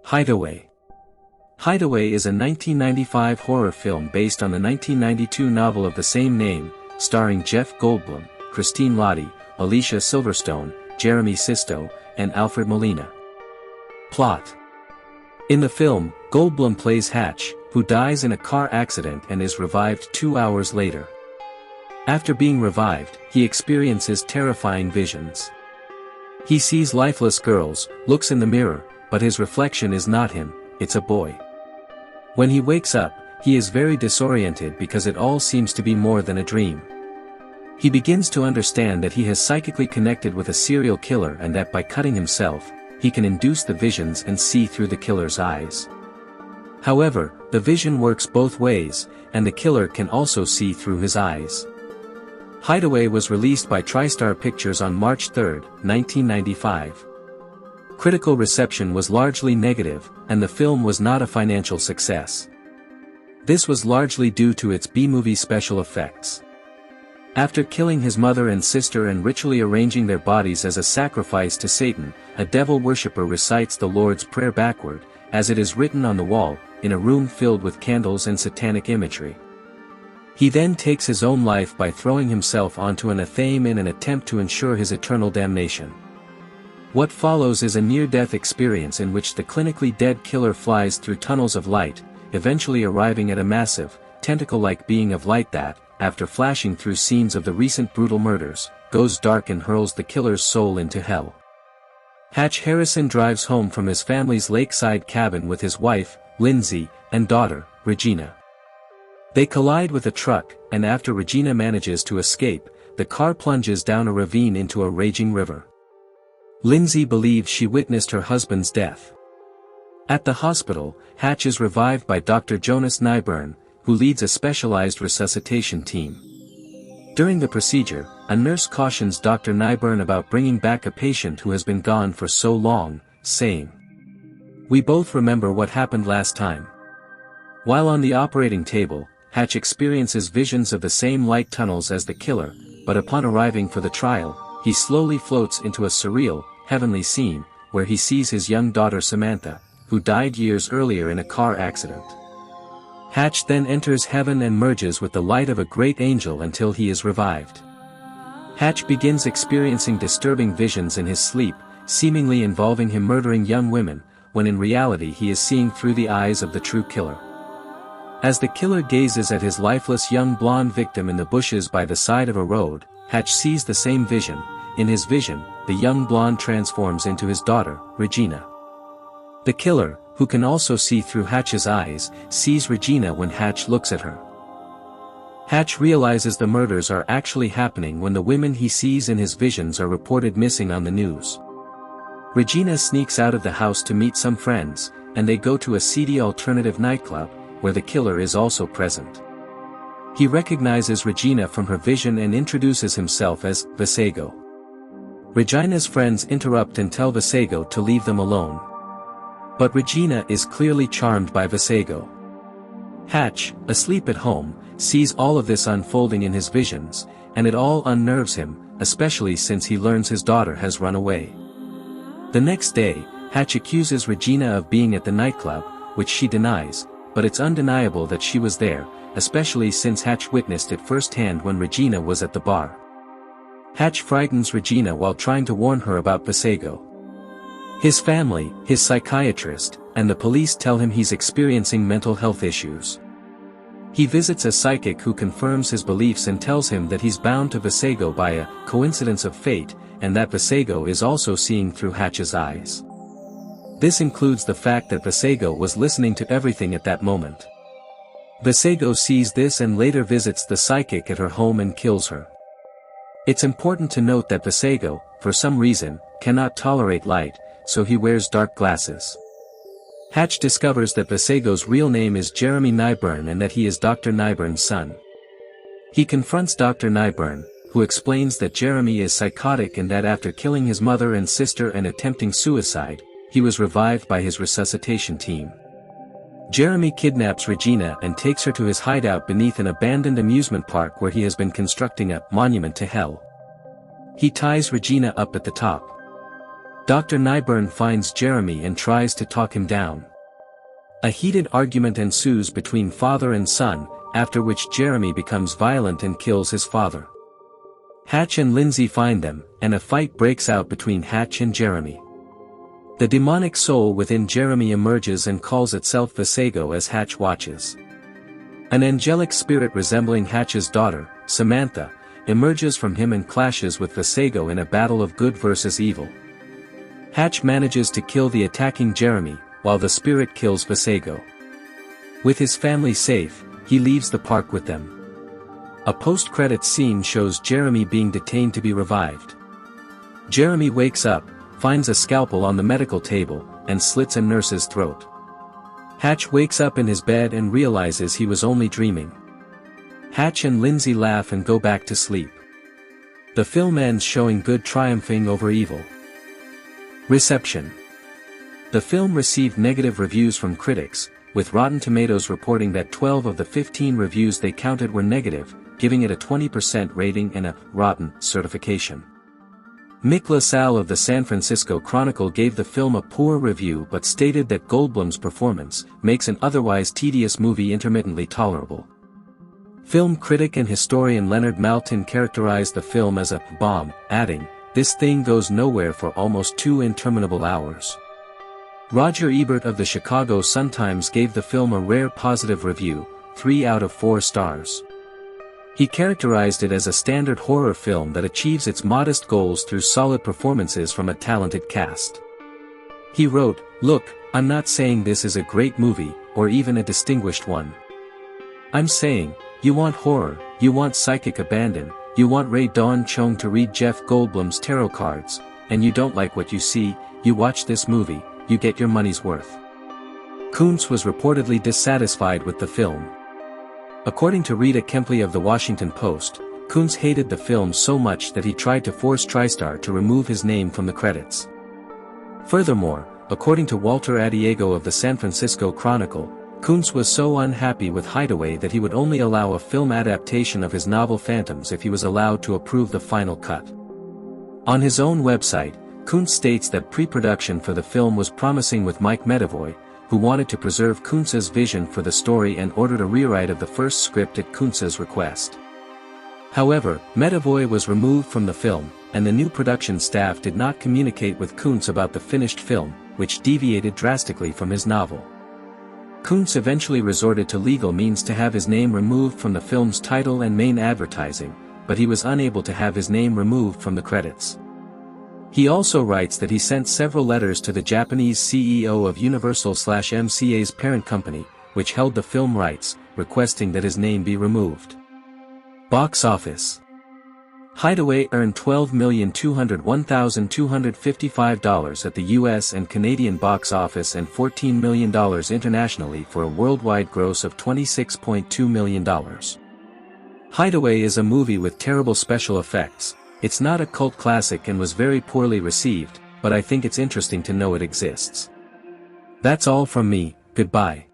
Hideaway. Hideaway is a 1995 horror film based on the 1992 novel of the same name, starring Jeff Goldblum, Christine Lottie, Alicia Silverstone, Jeremy Sisto, and Alfred Molina. Plot. In the film, Goldblum plays Hatch, who dies in a car accident and is revived 2 hours later. After being revived, he experiences terrifying visions. He sees lifeless girls, looks in the mirror, but his reflection is not him, it's a boy. When he wakes up, he is very disoriented because it all seems to be more than a dream. He begins to understand that he has psychically connected with a serial killer and that by cutting himself, he can induce the visions and see through the killer's eyes. However, the vision works both ways, and the killer can also see through his eyes. Hideaway was released by TriStar Pictures on March 3, 1995. Critical reception was largely negative, and the film was not a financial success. This was largely due to its B-movie special effects. After killing his mother and sister and ritually arranging their bodies as a sacrifice to Satan, a devil worshipper recites the Lord's Prayer backward, as it is written on the wall, in a room filled with candles and satanic imagery. He then takes his own life by throwing himself onto an athame in an attempt to ensure his eternal damnation. What follows is a near-death experience in which the clinically dead killer flies through tunnels of light, eventually arriving at a massive, tentacle-like being of light that, after flashing through scenes of the recent brutal murders, goes dark and hurls the killer's soul into hell. Hatch Harrison drives home from his family's lakeside cabin with his wife, Lindsay, and daughter, Regina. They collide with a truck, and after Regina manages to escape, the car plunges down a ravine into a raging river. Lindsay believes she witnessed her husband's death. At the hospital, Hatch is revived by Dr. Jonas Nyburn, who leads a specialized resuscitation team. During the procedure, a nurse cautions Dr. Nyburn about bringing back a patient who has been gone for so long, saying, "We both remember what happened last time." While on the operating table, Hatch experiences visions of the same light tunnels as the killer, but upon arriving for the trial, he slowly floats into a surreal, heavenly scene, where he sees his young daughter Samantha, who died years earlier in a car accident. Hatch then enters heaven and merges with the light of a great angel until he is revived. Hatch begins experiencing disturbing visions in his sleep, seemingly involving him murdering young women, when in reality he is seeing through the eyes of the true killer. As the killer gazes at his lifeless young blonde victim in the bushes by the side of a road, Hatch sees the same vision. In his vision, the young blonde transforms into his daughter, Regina. The killer, who can also see through Hatch's eyes, sees Regina when Hatch looks at her. Hatch realizes the murders are actually happening when the women he sees in his visions are reported missing on the news. Regina sneaks out of the house to meet some friends, and they go to a seedy alternative nightclub, where the killer is also present. He recognizes Regina from her vision and introduces himself as Vasago. Regina's friends interrupt and tell Vasago to leave them alone. But Regina is clearly charmed by Vasago. Hatch, asleep at home, sees all of this unfolding in his visions, and it all unnerves him, especially since he learns his daughter has run away. The next day, Hatch accuses Regina of being at the nightclub, which she denies, but it's undeniable that she was there, especially since Hatch witnessed it firsthand when Regina was at the bar. Hatch frightens Regina while trying to warn her about Vasago. His family, his psychiatrist, and the police tell him he's experiencing mental health issues. He visits a psychic who confirms his beliefs and tells him that he's bound to Vasago by a coincidence of fate, and that Vasago is also seeing through Hatch's eyes. This includes the fact that Vasago was listening to everything at that moment. Vasago sees this and later visits the psychic at her home and kills her. It's important to note that Vasago, for some reason, cannot tolerate light, so he wears dark glasses. Hatch discovers that Vasago's real name is Jeremy Nyburn and that he is Dr. Nyburn's son. He confronts Dr. Nyburn, who explains that Jeremy is psychotic and that after killing his mother and sister and attempting suicide, he was revived by his resuscitation team. Jeremy kidnaps Regina and takes her to his hideout beneath an abandoned amusement park where he has been constructing a monument to hell. He ties Regina up at the top. Dr. Nyburn finds Jeremy and tries to talk him down. A heated argument ensues between father and son, after which Jeremy becomes violent and kills his father. Hatch and Lindsay find them, and a fight breaks out between Hatch and Jeremy. The demonic soul within Jeremy emerges and calls itself Visago as Hatch watches. An angelic spirit resembling Hatch's daughter, Samantha, emerges from him and clashes with Visago in a battle of good versus evil. Hatch manages to kill the attacking Jeremy, while the spirit kills Visago. With his family safe, he leaves the park with them. A post-credits scene shows Jeremy being detained to be revived. Jeremy wakes up, finds a scalpel on the medical table, and slits a nurse's throat. Hatch wakes up in his bed and realizes he was only dreaming. Hatch and Lindsay laugh and go back to sleep. The film ends showing good triumphing over evil. Reception. The film received negative reviews from critics, with Rotten Tomatoes reporting that 12 of the 15 reviews they counted were negative, giving it a 20% rating and a Rotten certification. Mick LaSalle of the San Francisco Chronicle gave the film a poor review but stated that Goldblum's performance makes an otherwise tedious movie intermittently tolerable. Film critic and historian Leonard Maltin characterized the film as a bomb, adding, "This thing goes nowhere for almost 2 interminable hours." Roger Ebert of the Chicago Sun-Times gave the film a rare positive review, 3 out of 4 stars. He characterized it as a standard horror film that achieves its modest goals through solid performances from a talented cast. He wrote, "Look, I'm not saying this is a great movie, or even a distinguished one. I'm saying, you want horror, you want psychic abandon, you want Ray Dawn Chung to read Jeff Goldblum's tarot cards, and you don't like what you see, you watch this movie, you get your money's worth." Kuntz was reportedly dissatisfied with the film. According to Rita Kempley of the Washington Post, Kuntz hated the film so much that he tried to force TriStar to remove his name from the credits. Furthermore, according to Walter Adiego of the San Francisco Chronicle, Kuntz was so unhappy with Hideaway that he would only allow a film adaptation of his novel Phantoms if he was allowed to approve the final cut. On his own website, Kuntz states that pre-production for the film was promising with Mike Medavoy, who wanted to preserve Kuntz's vision for the story and ordered a rewrite of the first script at Kuntz's request. However, Medavoy was removed from the film, and the new production staff did not communicate with Kuntz about the finished film, which deviated drastically from his novel. Kuntz eventually resorted to legal means to have his name removed from the film's title and main advertising, but he was unable to have his name removed from the credits. He also writes that he sent several letters to the Japanese CEO of Universal/MCA's parent company, which held the film rights, requesting that his name be removed. Box office. Hideaway earned $12,201,255 at the US and Canadian box office and $14 million internationally for a worldwide gross of $26.2 million. Hideaway is a movie with terrible special effects. It's not a cult classic and was very poorly received, but I think it's interesting to know it exists. That's all from me, goodbye.